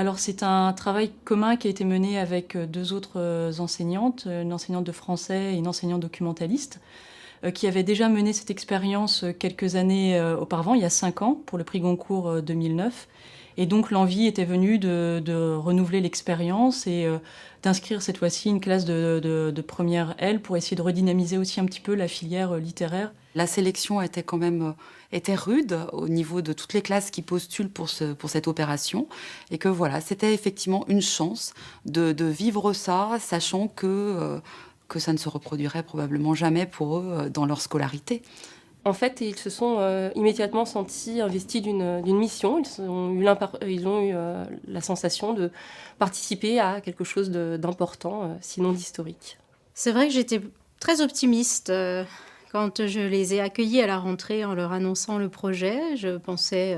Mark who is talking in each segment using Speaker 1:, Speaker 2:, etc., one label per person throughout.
Speaker 1: Alors c'est un travail commun qui a été mené avec deux autres enseignantes, une enseignante de français et une enseignante documentaliste, qui avaient déjà mené cette expérience quelques années auparavant, il y a 5 ans, pour le prix Goncourt 2009. Et donc l'envie était venue de renouveler l'expérience et d'inscrire cette fois-ci une classe de première L pour essayer de redynamiser aussi un petit peu la filière littéraire.
Speaker 2: La sélection était quand même était rude au niveau de toutes les classes qui postulent pour cette opération. Et que voilà, c'était effectivement une chance de vivre ça, sachant que ça ne se reproduirait probablement jamais pour eux dans leur scolarité.
Speaker 3: En fait, ils se sont immédiatement sentis investis d'une mission. Ils ont eu la sensation de participer à quelque chose d'important, sinon d'historique.
Speaker 4: C'est vrai que j'étais très optimiste quand je les ai accueillis à la rentrée en leur annonçant le projet. Je pensais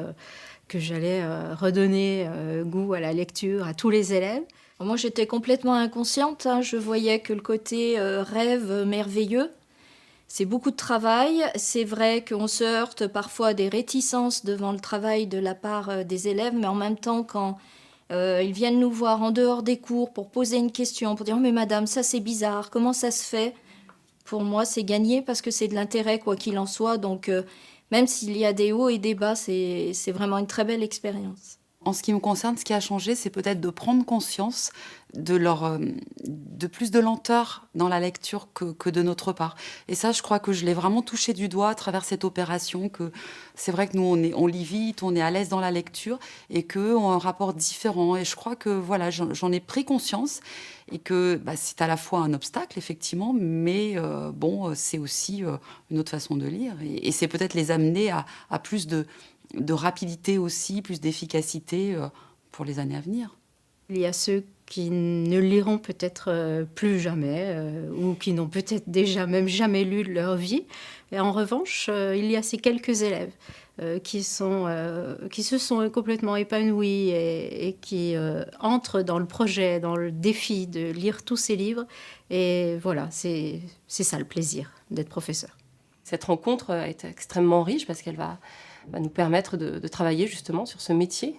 Speaker 4: que j'allais redonner goût à la lecture à tous les élèves.
Speaker 5: Moi, j'étais complètement inconsciente. Je voyais que le côté rêve merveilleux. C'est beaucoup de travail. C'est vrai qu'on se heurte parfois à des réticences devant le travail de la part des élèves, mais en même temps, quand ils viennent nous voir en dehors des cours pour poser une question, pour dire « Mais madame, ça c'est bizarre, comment ça se fait ?» Pour moi, c'est gagné parce que c'est de l'intérêt, quoi qu'il en soit. Donc, même s'il y a des hauts et des bas, c'est vraiment une très belle expérience.
Speaker 2: En ce qui me concerne, ce qui a changé, c'est peut-être de prendre conscience de plus de lenteur dans la lecture que de notre part. Et ça, je crois que je l'ai vraiment touché du doigt à travers cette opération, que c'est vrai que nous, on lit vite, on est à l'aise dans la lecture, et qu'on a un rapport différent. Et je crois que voilà, j'en ai pris conscience, et que c'est à la fois un obstacle, effectivement, mais c'est aussi une autre façon de lire. Et c'est peut-être les amener à plus de rapidité aussi, plus d'efficacité pour les années à venir.
Speaker 4: Il y a ceux qui ne liront peut-être plus jamais ou qui n'ont peut-être déjà même jamais lu de leur vie. Et en revanche, il y a ces quelques élèves qui se sont complètement épanouis et qui entrent dans le projet, dans le défi de lire tous ces livres. Et voilà, c'est ça le plaisir d'être professeur.
Speaker 3: Cette rencontre est extrêmement riche parce qu'elle va nous permettre de travailler justement sur ce métier.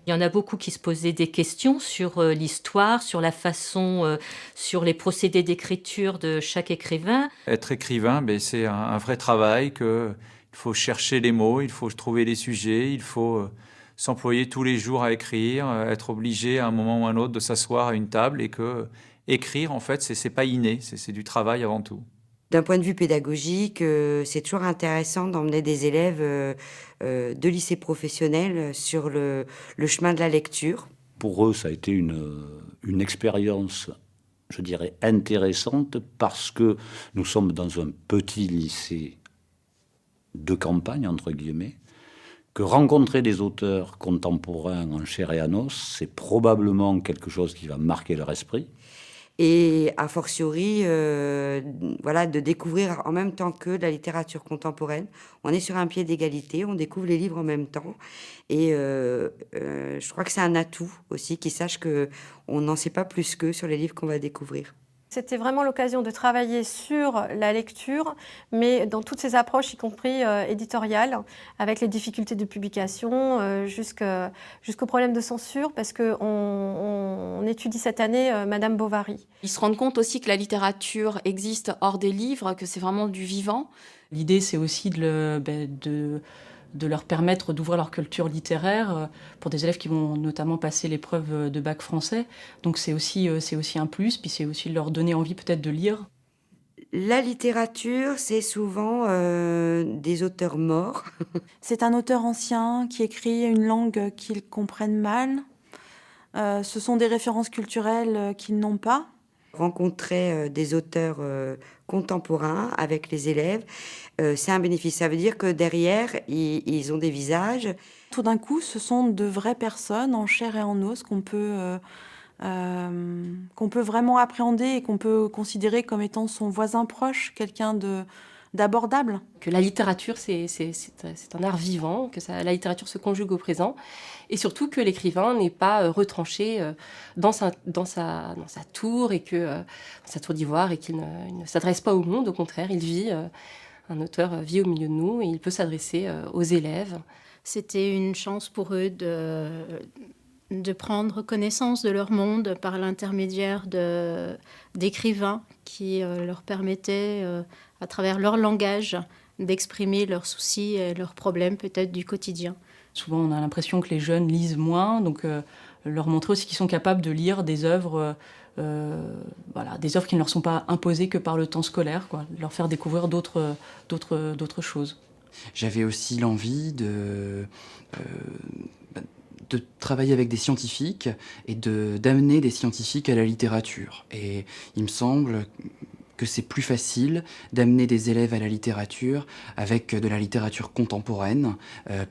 Speaker 6: Il y en a beaucoup qui se posaient des questions sur l'histoire, sur la façon, sur les procédés d'écriture de chaque écrivain.
Speaker 7: Être écrivain, c'est un vrai travail, il faut chercher les mots, il faut trouver les sujets, il faut s'employer tous les jours à écrire, être obligé à un moment ou à un autre de s'asseoir à une table et que écrire, en fait, c'est pas inné, c'est du travail avant tout.
Speaker 8: D'un point de vue pédagogique, c'est toujours intéressant d'emmener des élèves de lycée professionnel sur le chemin de la lecture.
Speaker 9: Pour eux, ça a été une expérience, je dirais, intéressante parce que nous sommes dans un petit lycée de campagne, entre guillemets, que rencontrer des auteurs contemporains en chair et en os, c'est probablement quelque chose qui va marquer leur esprit.
Speaker 8: Et a fortiori, de découvrir en même temps que la littérature contemporaine. On est sur un pied d'égalité, on découvre les livres en même temps. Et je crois que c'est un atout aussi, qu'ils sachent qu'on n'en sait pas plus qu'eux sur les livres qu'on va découvrir.
Speaker 10: C'était vraiment l'occasion de travailler sur la lecture, mais dans toutes ses approches, y compris éditoriales, avec les difficultés de publication jusqu'au problème de censure, parce qu'on étudie cette année Madame Bovary.
Speaker 5: Ils se rendent compte aussi que la littérature existe hors des livres, que c'est vraiment du vivant.
Speaker 1: L'idée, c'est aussi de leur permettre d'ouvrir leur culture littéraire pour des élèves qui vont notamment passer l'épreuve de bac français. Donc c'est aussi un plus, puis c'est aussi de leur donner envie peut-être de lire.
Speaker 8: La littérature, c'est souvent des auteurs morts.
Speaker 11: C'est un auteur ancien qui écrit une langue qu'ils comprennent mal. Ce sont des références culturelles qu'ils n'ont pas.
Speaker 8: Rencontrer des auteurs contemporains avec les élèves, c'est un bénéfice. Ça veut dire que derrière, ils ont des visages.
Speaker 11: Tout d'un coup, ce sont de vraies personnes en chair et en os qu'on peut vraiment appréhender et qu'on peut considérer comme étant son voisin proche, quelqu'un d'abordable.
Speaker 3: Que la littérature, c'est un art vivant, que la littérature se conjugue au présent, et surtout que l'écrivain n'est pas retranché dans sa tour, sa tour d'ivoire, et qu'il ne s'adresse pas au monde, au contraire, un auteur vit au milieu de nous, et il peut s'adresser aux élèves.
Speaker 4: C'était une chance pour eux de prendre connaissance de leur monde par l'intermédiaire d'écrivains qui leur permettaient, à travers leur langage, d'exprimer leurs soucis et leurs problèmes peut-être du quotidien.
Speaker 1: Souvent, on a l'impression que les jeunes lisent moins, donc leur montrer aussi qu'ils sont capables de lire des œuvres, des œuvres qui ne leur sont pas imposées que par le temps scolaire, quoi. Leur faire découvrir d'autres choses.
Speaker 12: J'avais aussi l'envie de travailler avec des scientifiques et d'amener des scientifiques à la littérature. Et il me semble que c'est plus facile d'amener des élèves à la littérature avec de la littérature contemporaine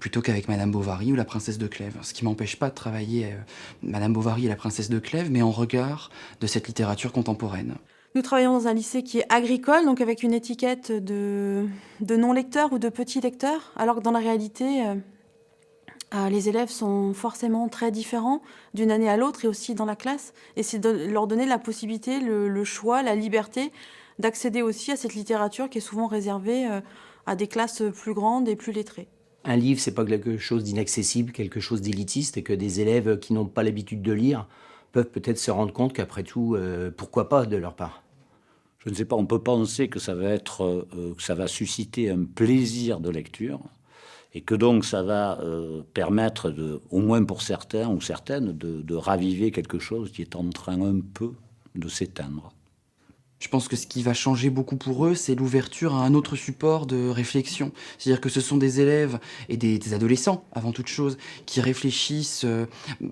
Speaker 12: plutôt qu'avec Madame Bovary ou la Princesse de Clèves. Ce qui m'empêche pas de travailler Madame Bovary et la Princesse de Clèves, mais en regard de cette littérature contemporaine.
Speaker 11: Nous travaillons dans un lycée qui est agricole, donc avec une étiquette de non-lecteurs ou de petits lecteurs, alors que dans la réalité, les élèves sont forcément très différents d'une année à l'autre et aussi dans la classe. Et c'est de leur donner la possibilité, le choix, la liberté d'accéder aussi à cette littérature qui est souvent réservée à des classes plus grandes et plus lettrées.
Speaker 13: Un livre, c'est pas quelque chose d'inaccessible, quelque chose d'élitiste, et que des élèves qui n'ont pas l'habitude de lire peuvent peut-être se rendre compte qu'après tout, pourquoi pas de leur part.
Speaker 9: Je ne sais pas, on peut penser que ça va susciter un plaisir de lecture et que donc ça va permettre, au moins pour certains ou certaines, de raviver quelque chose qui est en train un peu de s'éteindre.
Speaker 12: Je pense que ce qui va changer beaucoup pour eux, c'est l'ouverture à un autre support de réflexion. C'est-à-dire que ce sont des élèves et des adolescents, avant toute chose, qui réfléchissent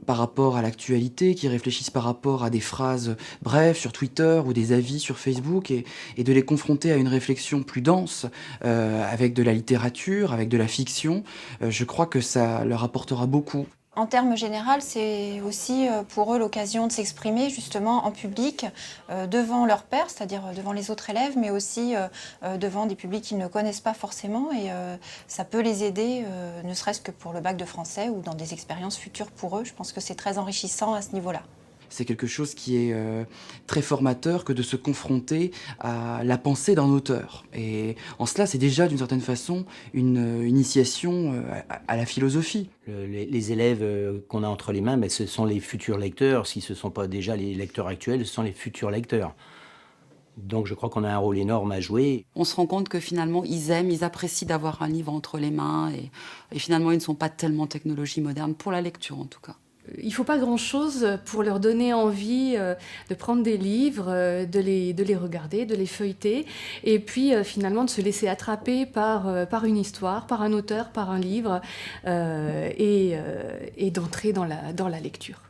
Speaker 12: par rapport à l'actualité, qui réfléchissent par rapport à des phrases brèves sur Twitter ou des avis sur Facebook, et de les confronter à une réflexion plus dense, avec de la littérature, avec de la fiction. Je crois que ça leur apportera beaucoup.
Speaker 14: En termes généraux, c'est aussi pour eux l'occasion de s'exprimer justement en public devant leurs pairs, c'est-à-dire devant les autres élèves, mais aussi devant des publics qu'ils ne connaissent pas forcément. Et ça peut les aider, ne serait-ce que pour le bac de français ou dans des expériences futures pour eux. Je pense que c'est très enrichissant à ce niveau-là.
Speaker 12: C'est quelque chose qui est très formateur que de se confronter à la pensée d'un auteur. Et en cela, c'est déjà d'une certaine façon une initiation à la philosophie.
Speaker 13: Les élèves qu'on a entre les mains, ce sont les futurs lecteurs. Si ce ne sont pas déjà les lecteurs actuels, ce sont les futurs lecteurs. Donc je crois qu'on a un rôle énorme à jouer.
Speaker 2: On se rend compte que finalement, ils apprécient d'avoir un livre entre les mains. Et finalement, ils ne sont pas tellement technologie moderne, pour la lecture en tout cas.
Speaker 3: Il ne faut pas grand-chose pour leur donner envie de prendre des livres, de les regarder, de les feuilleter, et puis finalement de se laisser attraper par une histoire, par un auteur, par un livre, et d'entrer dans la lecture.